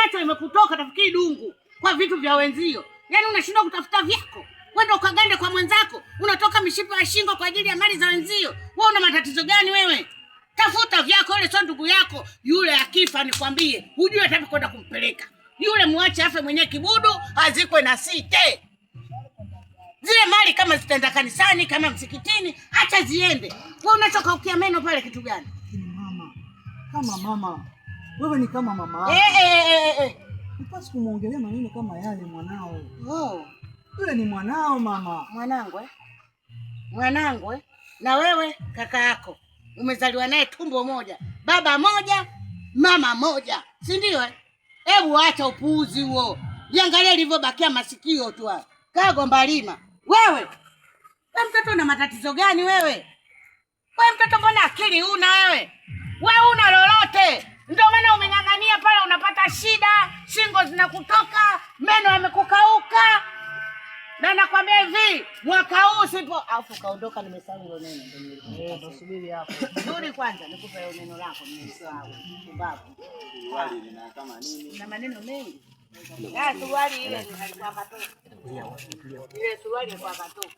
macho imekutoka tafikiri dungu kwa vitu vya wenzio. Yaani unashindwa kutafuta vyako. Wewe ukagande kwa mwenzako, unatoka mishipa ya shingo kwa ajili ya mali za wenzio. Wewe una matatizo gani wewe? Tafuta vyako, yule sio ndugu yako. Yule akifa nikwambie, hujue hata kwenda kumpeleka. Yule muache afe mwenyewe kibudu, azikwe na site. Zile mali kama zitaenda kanisani, kama msikitini, acha ziende. Wewe unachokaukia meno pale kitu gani? Mama. Kama mama. Wewe ni kama mama. Upasi kumuongelea maneno kama yale mwanao. Oh. Yule ni mwanao mama. Mwanangu Mwanangu na wewe kaka yako. Umezaliwa naye tumbo moja, baba moja, mama moja. Si ndio? Hebu acha upuuzi huo. Jiangalie ilivyobakia masikio tu hapa. Kaa gomba lima. Wewe mtoto una matatizo gani wewe? Wewe mtoto mbona akili huna wewe? Wewe una lolote. Ndio maana umeng'ang'ania pale unapata shida, shingo zinakutoka, meno yamekukauka. Na nakwambia hivi, mwaka huu sipo afu kaondoka nimesahau hilo neno ndio subiri hapo. Rudi kwanza nikupe hilo neno lako nimesahau. Sababu suruali lina kama nini? Na maneno mengi. Suruali ile alikuwa katoka. Ile suruali ilikuwa katoka.